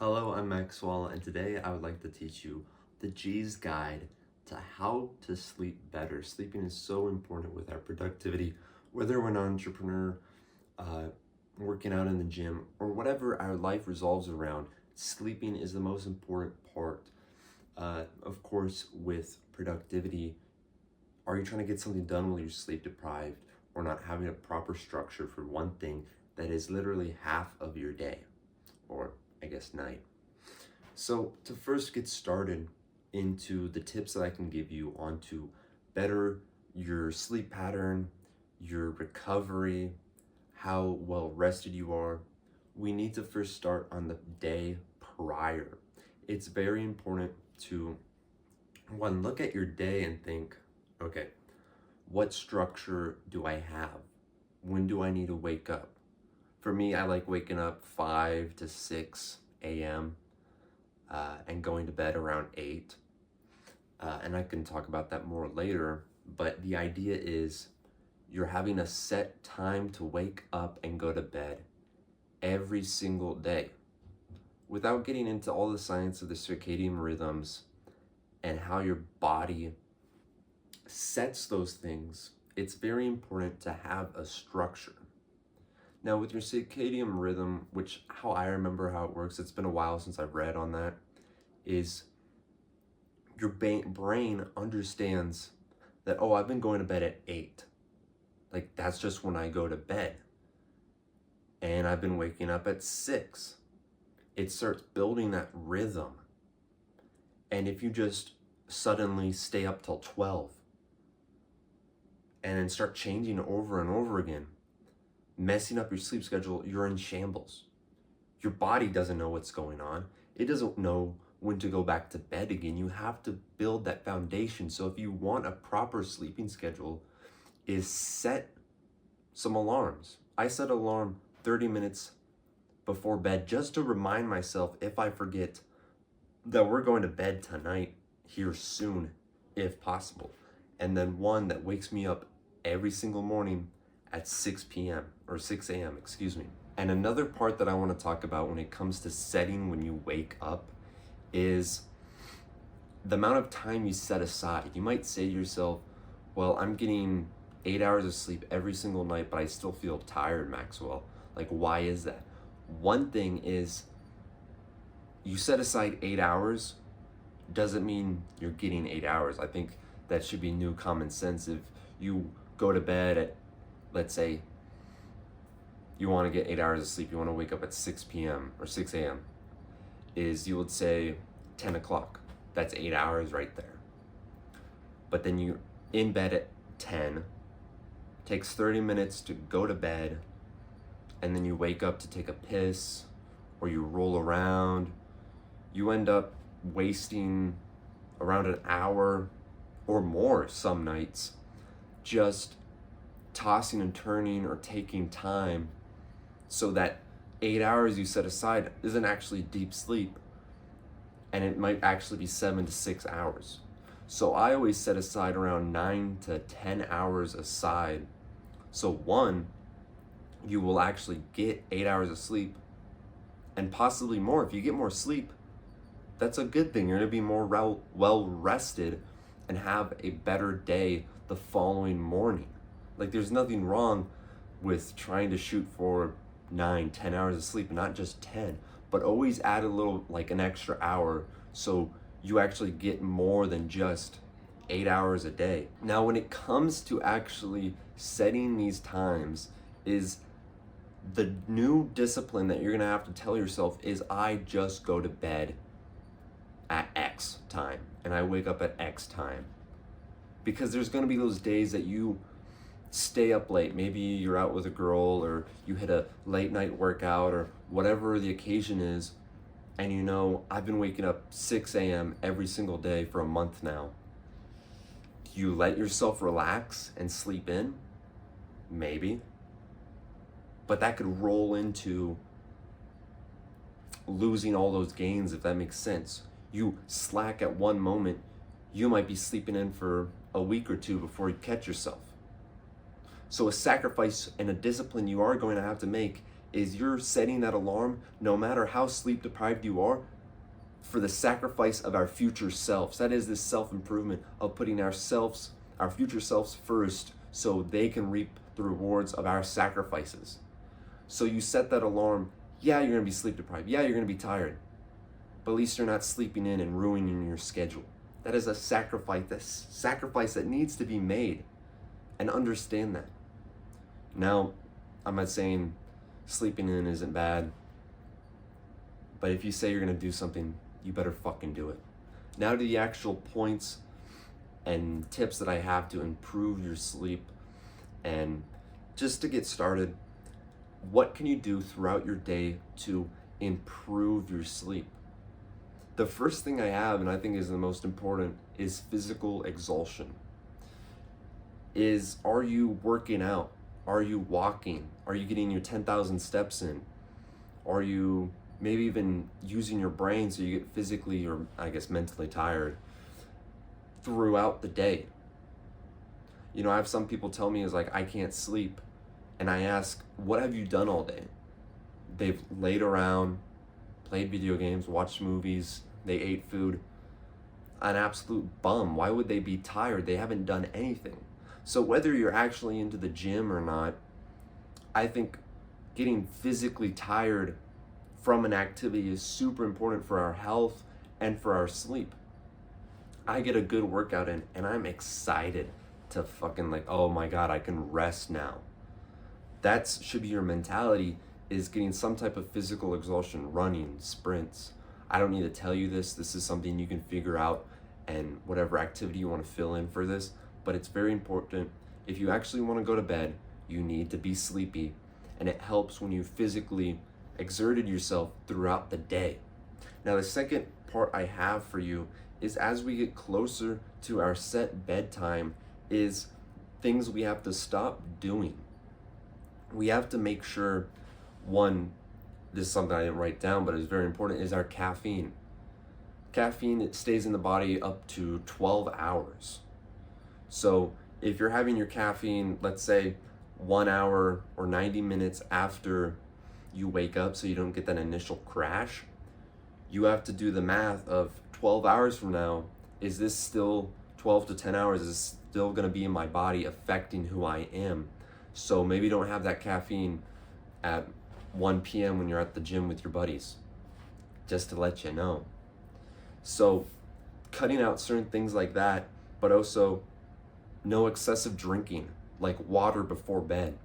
Hello, I'm Maxwell, and today I would like to teach you the G's guide to how to sleep better. Sleeping is so important with our productivity, whether we're an entrepreneur, uh, working out in the gym, or whatever our life revolves around. Sleeping is the most important part. Of course, with productivity, are you trying to get something done while you're sleep deprived or not having a proper structure for one thing that is literally half of your day, or I guess night? So to first get started into the tips that I can give you on to better your sleep pattern, your recovery, how well rested you are, we need to first start on the day prior. It's very important to one, look at your day and think, okay, what structure do I have? When do I need to wake up? For me, I like waking up 5 to 6 a.m. And going to bed around 8. And I can talk about that more later. But the idea is you're having a set time to wake up and go to bed every single day. Without getting into all the science of the circadian rhythms and how your body sets those things, it's very important to have a structure. Now, with your circadian rhythm, which how I remember how it works, it's been a while since I've read on that, is your brain understands that, oh, I've been going to bed at 8. Like, that's just when I go to bed. And I've been waking up at 6. It starts building that rhythm. And if you just suddenly stay up till 12 and then start changing over and over again, messing up your sleep schedule, you're in shambles. Your body doesn't know what's going on. It doesn't know when to go back to bed again. You have to build that foundation. So if you want a proper sleeping schedule, is set some alarms. I set an alarm 30 minutes before bed just to remind myself, if I forget, that we're going to bed tonight here soon, if possible. And then one that wakes me up every single morning at 6 p.m. or 6 a.m., excuse me. And another part that I want to talk about when it comes to setting when you wake up is the amount of time you set aside. You might say to yourself, well, I'm getting 8 hours of sleep every single night, but I still feel tired, Maxwell. Like, why is that? One thing is, you set aside 8 hours doesn't mean you're getting 8 hours. I think that should be new common sense. If you go to bed at, let's say, you want to get 8 hours of sleep, you want to wake up at 6 p.m. or 6 a.m., is you would say 10 o'clock. That's 8 hours right there. But then you're in bed at 10, takes 30 minutes to go to bed, and then you wake up to take a piss, or you roll around. You end up wasting around an hour or more some nights just tossing and turning or taking time, so that 8 hours you set aside isn't actually deep sleep, and it might actually be 7 to 6 hours. So I always set aside around 9 to 10 hours aside. So one, you will actually get 8 hours of sleep, and possibly more. If you get more sleep, that's a good thing. You're going to be more well rested and have a better day the following morning. Like, there's nothing wrong with trying to shoot for 9, 10 hours of sleep, not just 10, but always add a little, like an extra hour, so you actually get more than just 8 hours a day. Now, when it comes to actually setting these times, is the new discipline that you're gonna have to tell yourself is, I just go to bed at X time and I wake up at X time. Because there's gonna be those days that you stay up late. Maybe you're out with a girl, or you hit a late night workout, or whatever the occasion is, and you know, I've been waking up 6 a.m. every single day for a month now. Do you let yourself relax and sleep in? Maybe. But that could roll into losing all those gains, if that makes sense. You slack at one moment, you might be sleeping in for a week or two before you catch yourself. So a sacrifice and a discipline you are going to have to make is you're setting that alarm no matter how sleep deprived you are for the sacrifice of our future selves. That is this self-improvement of putting ourselves, our future selves first so they can reap the rewards of our sacrifices. So you set that alarm, yeah, you're gonna be sleep deprived, yeah, you're gonna be tired, but at least you're not sleeping in and ruining your schedule. That is a sacrifice that needs to be made, and understand that. Now, I'm not saying sleeping in isn't bad, but if you say you're gonna do something, you better fucking do it. Now to the actual points and tips that I have to improve your sleep. And just to get started, what can you do throughout your day to improve your sleep? The first thing I have, and I think is the most important, is physical exhaustion. Are you working out? Are you walking? Are you getting your 10,000 steps in? Are you maybe even using your brain so you get physically, or I guess mentally, tired throughout the day? You know, I have some people tell me is like, I can't sleep. And I ask, what have you done all day? They've laid around, played video games, watched movies, they ate food. An absolute bum. Why would they be tired? They haven't done anything. So whether you're actually into the gym or not, I think getting physically tired from an activity is super important for our health and for our sleep. I get a good workout in and I'm excited to fucking like, oh my God, I can rest now. That should be your mentality, is getting some type of physical exhaustion, running, sprints. I don't need to tell you this. This is something you can figure out and whatever activity you want to fill in for this. But it's very important. If you actually want to go to bed, you need to be sleepy. And it helps when you physically exerted yourself throughout the day. Now, the second part I have for you is, as we get closer to our set bedtime, is things we have to stop doing. We have to make sure, one, this is something I didn't write down, but it's very important, is our caffeine. Caffeine, it stays in the body up to 12 hours. So if you're having your caffeine, let's say 1 hour or 90 minutes after you wake up so you don't get that initial crash, you have to do the math of 12 hours from now, is this still 12 to 10 hours, is this still gonna be in my body affecting who I am? So maybe don't have that caffeine at 1 p.m. when you're at the gym with your buddies, just to let you know. So cutting out certain things like that, but also no excessive drinking, like water before bed.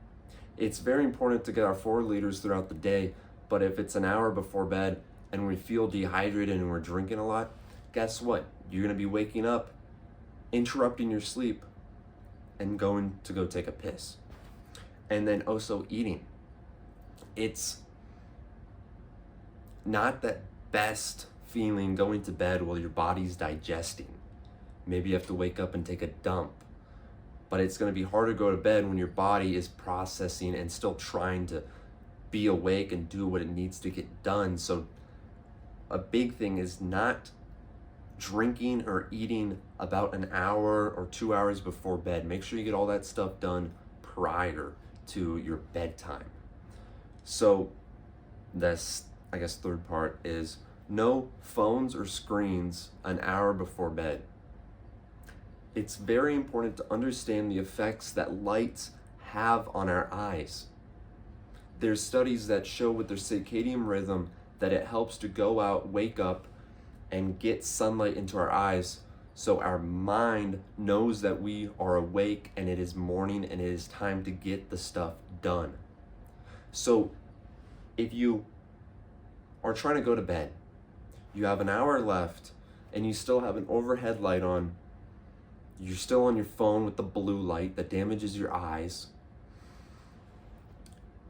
It's very important to get our 4 liters throughout the day, but if it's an hour before bed and we feel dehydrated and we're drinking a lot, guess what? You're gonna be waking up, interrupting your sleep, and going to go take a piss. And then also eating. It's not that best feeling going to bed while your body's digesting. Maybe you have to wake up and take a dump. But it's going to be hard to go to bed when your body is processing and still trying to be awake and do what it needs to get done. So a big thing is not drinking or eating about an hour or 2 hours before bed. Make sure you get all that stuff done prior to your bedtime. So this, I guess, third part is no phones or screens an hour before bed. It's very important to understand the effects that lights have on our eyes. There's studies that show with their circadian rhythm that it helps to go out, wake up, and get sunlight into our eyes so our mind knows that we are awake and it is morning and it is time to get the stuff done. So if you are trying to go to bed, you have an hour left and you still have an overhead light on, you're still on your phone with the blue light that damages your eyes,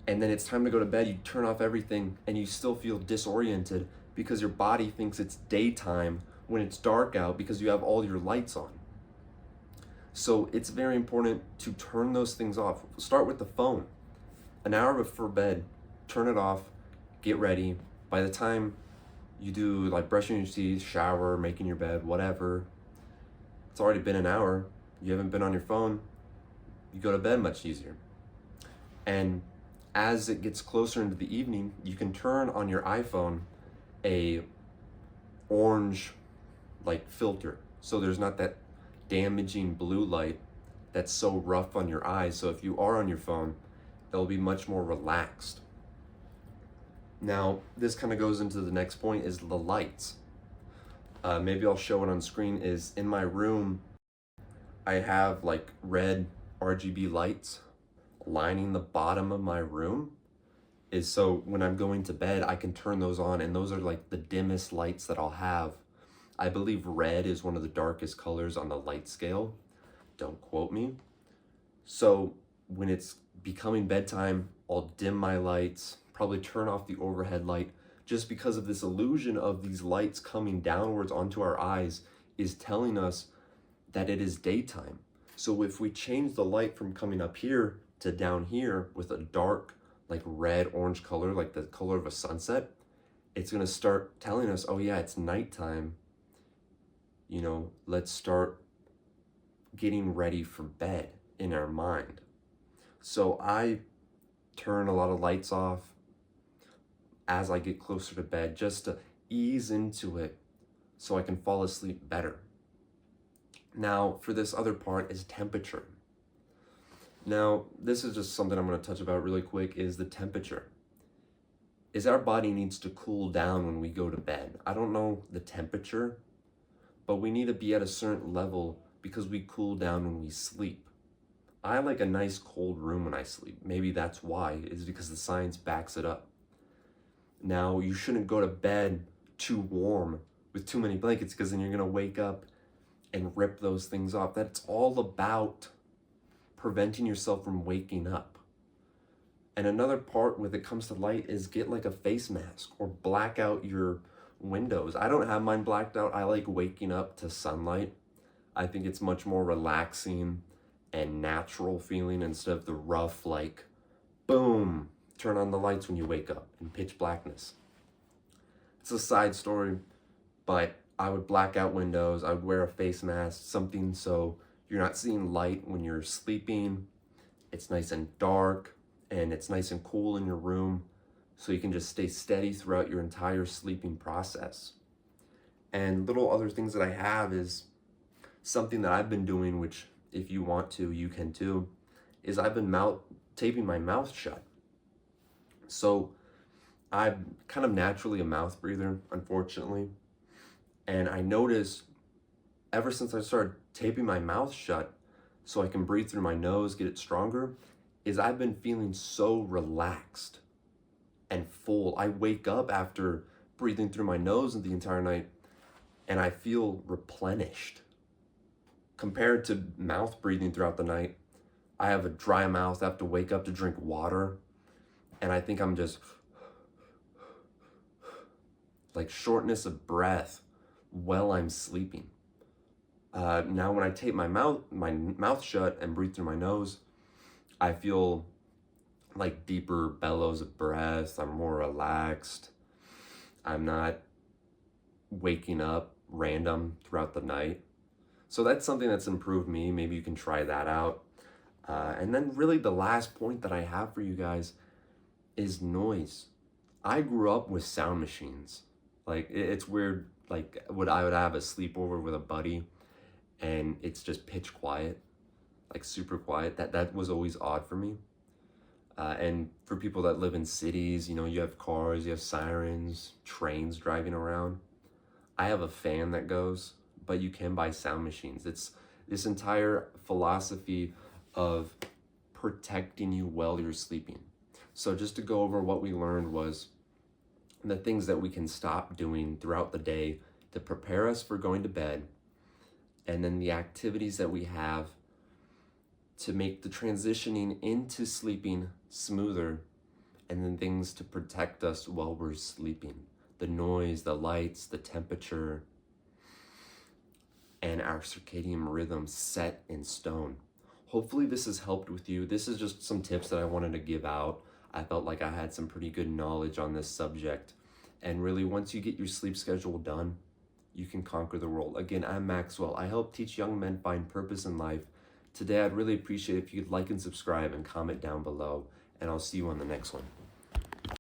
and then it's time to go to bed, you turn off everything and you still feel disoriented because your body thinks it's daytime when it's dark out because you have all your lights on. So it's very important to turn those things off. Start with the phone. An hour before bed, turn it off, get ready. By the time you do like brushing your teeth, shower, making your bed, whatever, it's already been an hour. You haven't been on your phone. You go to bed much easier. And as it gets closer into the evening, you can turn on your iPhone a orange like filter, so there's not that damaging blue light that's so rough on your eyes. So if you are on your phone, it'll be much more relaxed. Now, this kind of goes into the next point, is the lights. Maybe I'll show it on screen. Is in my room, I have like red RGB lights lining the bottom of my room. Is so when I'm going to bed, I can turn those on, and those are like the dimmest lights that I'll have. I believe red is one of the darkest colors on the light scale. Don't quote me. So when it's becoming bedtime, I'll dim my lights, probably turn off the overhead light, just because of this illusion of these lights coming downwards onto our eyes is telling us that it is daytime. So if we change the light from coming up here to down here with a dark, like red, orange color, like the color of a sunset, it's gonna start telling us, oh yeah, it's nighttime. You know, let's start getting ready for bed in our mind. So I turn a lot of lights off as I get closer to bed, just to ease into it so I can fall asleep better. Now, for this other part is temperature. Now, this is just something I'm going to touch about really quick, is the temperature. Is our body needs to cool down when we go to bed. I don't know the temperature, but we need to be at a certain level because we cool down when we sleep. I like a nice cold room when I sleep. Maybe that's why, is because the science backs it up. Now, you shouldn't go to bed too warm with too many blankets, because then you're going to wake up and rip those things off. That's all about preventing yourself from waking up. And another part when it comes to light is get like a face mask or black out your windows. I don't have mine blacked out. I like waking up to sunlight. I think it's much more relaxing and natural feeling instead of the rough, like, boom, turn on the lights when you wake up in pitch blackness. It's a side story, but I would black out windows. I would wear a face mask, something so you're not seeing light when you're sleeping. It's nice and dark, and it's nice and cool in your room, so you can just stay steady throughout your entire sleeping process. And little other things that I have is something that I've been doing, which if you want to, you can too, is I've been taping my mouth shut. So I'm kind of naturally a mouth breather, unfortunately. And I noticed ever since I started taping my mouth shut so I can breathe through my nose, get it stronger, is I've been feeling so relaxed and full. I wake up after breathing through my nose the entire night and I feel replenished. Compared to mouth breathing throughout the night, I have a dry mouth. I have to wake up to drink water, and I think I'm just like shortness of breath while I'm sleeping. Now when I tape my mouth shut and breathe through my nose, I feel like deeper bellows of breath. I'm more relaxed. I'm not waking up random throughout the night. So that's something that's improved me. Maybe you can try that out. And then really the last point that I have for you guys is noise. I grew up with sound machines. Like it's weird, like I would have a sleepover with a buddy and it's just pitch quiet, like super quiet. That was always odd for me. And for people that live in cities, you know, you have cars, you have sirens, trains driving around. I have a fan that goes, but you can buy sound machines. It's this entire philosophy of protecting you while you're sleeping. So just to go over what we learned was the things that we can stop doing throughout the day to prepare us for going to bed, and then the activities that we have to make the transitioning into sleeping smoother, and then things to protect us while we're sleeping. The noise, the lights, the temperature, and our circadian rhythm set in stone. Hopefully this has helped with you. This is just some tips that I wanted to give out. I felt like I had some pretty good knowledge on this subject. And really, once you get your sleep schedule done, you can conquer the world. Again, I'm Maxwell. I help teach young men find purpose in life. Today, I'd really appreciate if you could like and subscribe and comment down below. and I'll see you on the next one.